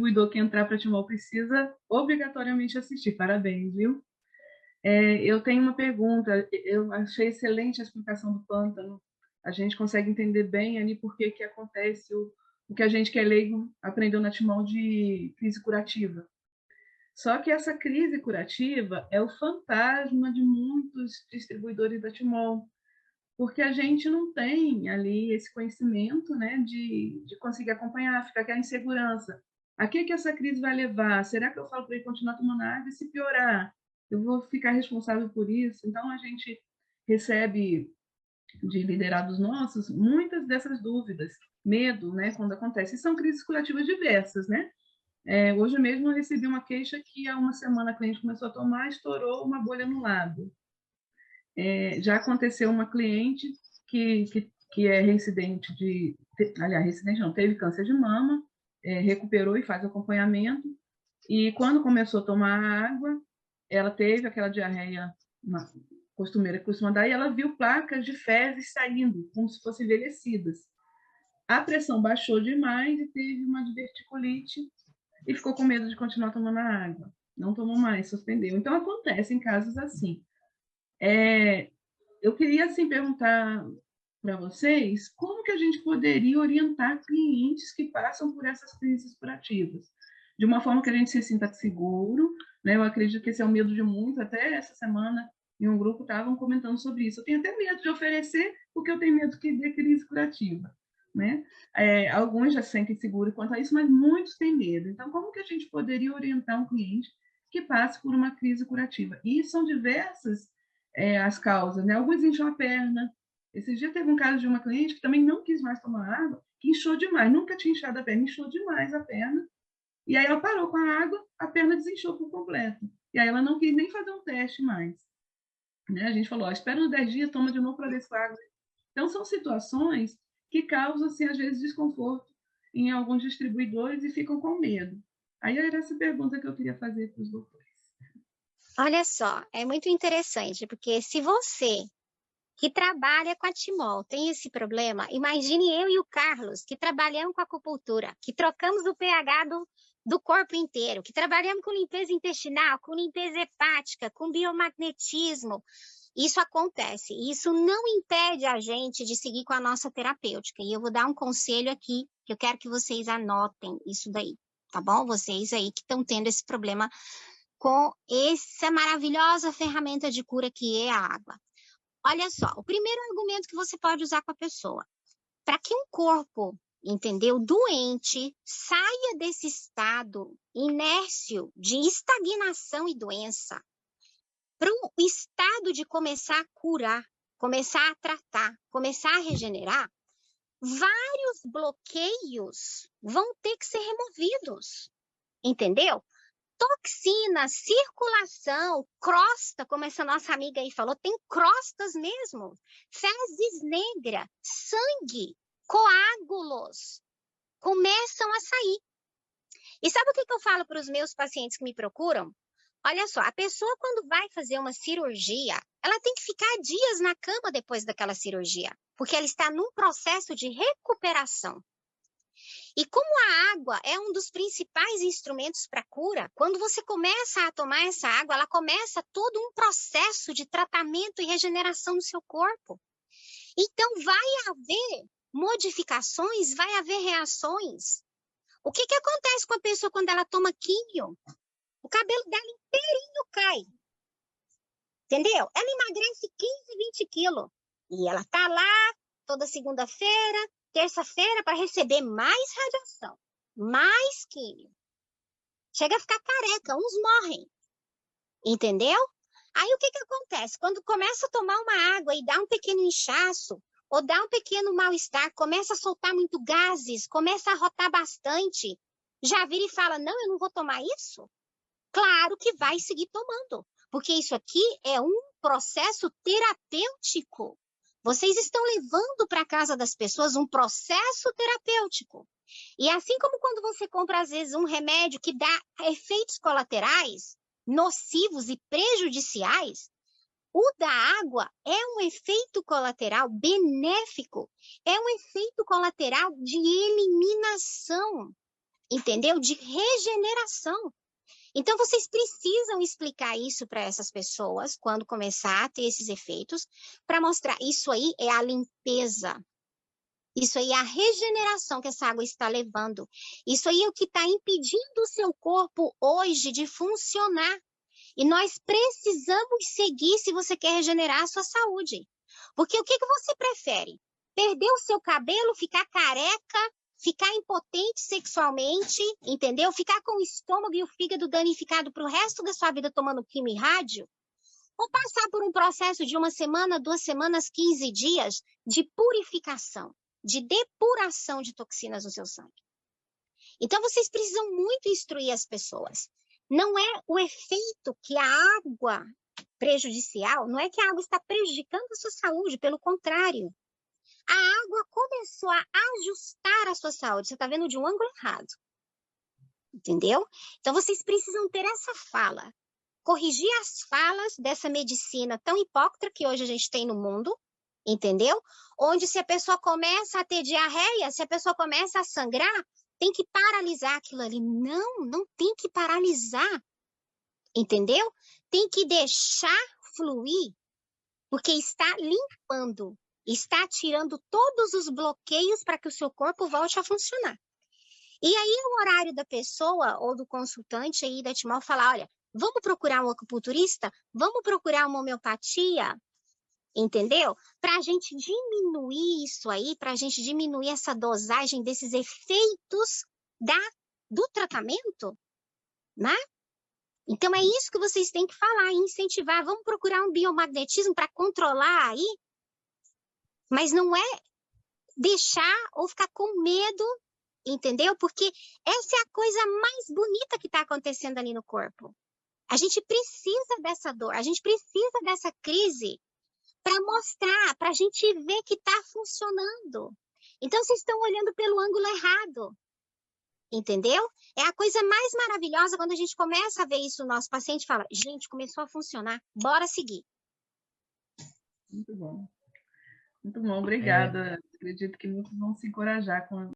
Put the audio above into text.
distribuidor que entrar para Timol precisa obrigatoriamente assistir. Parabéns, viu? Eu tenho uma pergunta. Eu achei excelente a explicação do pântano. A gente consegue entender bem ali por que acontece o que a gente que é leigo aprendeu na Timol de crise curativa. Só que essa crise curativa é o fantasma de muitos distribuidores da Timol, porque a gente não tem ali esse conhecimento, né, de conseguir acompanhar, fica aquela insegurança. A que essa crise vai levar? Será que eu falo para ele continuar tomando água e se piorar? Eu vou ficar responsável por isso? Então, a gente recebe de liderados nossos muitas dessas dúvidas, medo, né, quando acontece. E são crises curativas diversas, né? Hoje mesmo eu recebi uma queixa que há uma semana a cliente começou a tomar, estourou uma bolha no lado. Já aconteceu uma cliente que é residente aliás, residente não, teve câncer de mama, recuperou e faz acompanhamento, e quando começou a tomar água, ela teve aquela diarreia costumeira que costuma dar, e ela viu placas de fezes saindo, como se fossem envelhecidas. A pressão baixou demais e teve uma diverticulite, e ficou com medo de continuar tomando a água. Não tomou mais, suspendeu. Então, acontece em casos assim. Eu queria assim, perguntar para vocês como que a gente poderia orientar clientes que passam por essas crises curativas, de uma forma que a gente se sinta seguro, né? Eu acredito que esse é o medo de muitos, até essa semana em um grupo estavam comentando sobre isso. Eu tenho até medo de oferecer, porque eu tenho medo que dê crise curativa, né? Alguns já se sentem seguros quanto a isso, mas muitos têm medo. Então, como que a gente poderia orientar um cliente que passe por uma crise curativa? E são diversas as causas, né? Alguns incham a perna. Esse dia teve um caso de uma cliente que também não quis mais tomar água, que inchou demais, nunca tinha inchado a perna, inchou demais a perna, e aí ela parou com a água, a perna desinchou por completo. E aí ela não quis nem fazer um teste mais. Né? A gente falou, ó, espera uns 10 dias, toma de novo para ver se a água... Então, são situações que causam, assim, às vezes, desconforto em alguns distribuidores e ficam com medo. Aí era essa pergunta que eu queria fazer para os doutores. Olha só, é muito interessante, porque se você que trabalha com a Timol tem esse problema, imagine eu e o Carlos, que trabalhamos com acupuntura, que trocamos o pH do corpo inteiro, que trabalhamos com limpeza intestinal, com limpeza hepática, com biomagnetismo. Isso acontece. Isso não impede a gente de seguir com a nossa terapêutica. E eu vou dar um conselho aqui, que eu quero que vocês anotem isso daí, tá bom? Vocês aí que estão tendo esse problema com essa maravilhosa ferramenta de cura que é a água. Olha só, o primeiro argumento que você pode usar com a pessoa, para que um corpo, entendeu, doente, saia desse estado inércio de estagnação e doença, para um estado de começar a curar, começar a tratar, começar a regenerar, vários bloqueios vão ter que ser removidos, entendeu? Toxina, circulação, crosta, como essa nossa amiga aí falou, tem crostas mesmo, fezes negras, sangue, coágulos começam a sair. E sabe o que eu falo para os meus pacientes que me procuram? Olha só, a pessoa quando vai fazer uma cirurgia, ela tem que ficar dias na cama depois daquela cirurgia, porque ela está num processo de recuperação. E como a água é um dos principais instrumentos para cura, quando você começa a tomar essa água, ela começa todo um processo de tratamento e regeneração no seu corpo. Então, vai haver modificações, vai haver reações. O que acontece com a pessoa quando ela toma químio? O cabelo dela inteirinho cai. Entendeu? Ela emagrece 15, 20 quilos. E ela tá lá toda segunda-feira, terça-feira, para receber mais radiação, mais químio. Chega a ficar careca, uns morrem. Entendeu? Aí o que acontece? Quando começa a tomar uma água e dá um pequeno inchaço, ou dá um pequeno mal-estar, começa a soltar muito gases, começa a rotar bastante, já vira e fala, não, eu não vou tomar isso? Claro que vai seguir tomando, porque isso aqui é um processo terapêutico. Vocês estão levando para casa das pessoas um processo terapêutico. E assim como quando você compra, às vezes, um remédio que dá efeitos colaterais, nocivos e prejudiciais, o da água é um efeito colateral benéfico, é um efeito colateral de eliminação. entendeu? De regeneração. Então, vocês precisam explicar isso para essas pessoas quando começar a ter esses efeitos, para mostrar isso aí é a limpeza. Isso aí é a regeneração que essa água está levando. Isso aí é o que está impedindo o seu corpo hoje de funcionar. E nós precisamos seguir se você quer regenerar a sua saúde. Porque o que você prefere? Perder o seu cabelo, ficar careca, ficar impotente sexualmente, entendeu? Ficar com o estômago e o fígado danificado para o resto da sua vida tomando quimio e rádio? Ou passar por um processo de 1 semana, 2 semanas, 15 dias de purificação, de depuração de toxinas no seu sangue? Então, vocês precisam muito instruir as pessoas. Não é o efeito que a água prejudicial, não é que a água está prejudicando a sua saúde, pelo contrário. A água começou a ajustar a sua saúde. Você está vendo de um ângulo errado. Entendeu? Então, vocês precisam ter essa fala. Corrigir as falas dessa medicina tão hipócrita que hoje a gente tem no mundo, entendeu? Onde se a pessoa começa a ter diarreia, se a pessoa começa a sangrar, tem que paralisar aquilo ali. Não, não tem que paralisar, entendeu? Tem que deixar fluir, porque está limpando, está tirando todos os bloqueios para que o seu corpo volte a funcionar. E aí é o horário da pessoa ou do consultante aí da Timol falar, olha, vamos procurar um acupunturista? Vamos procurar uma homeopatia? Entendeu? Para a gente diminuir isso aí, para a gente diminuir essa dosagem desses efeitos do tratamento, né? Então, é isso que vocês têm que falar, incentivar. Vamos procurar um biomagnetismo para controlar aí, mas não é deixar ou ficar com medo, entendeu? Porque essa é a coisa mais bonita que está acontecendo ali no corpo. A gente precisa dessa dor, a gente precisa dessa crise para mostrar, para a gente ver que está funcionando. Então, vocês estão olhando pelo ângulo errado, entendeu? É a coisa mais maravilhosa quando a gente começa a ver isso no nosso paciente e fala, gente, começou a funcionar, bora seguir. Muito bom. Muito bom, obrigada. Acredito que muitos vão se encorajar com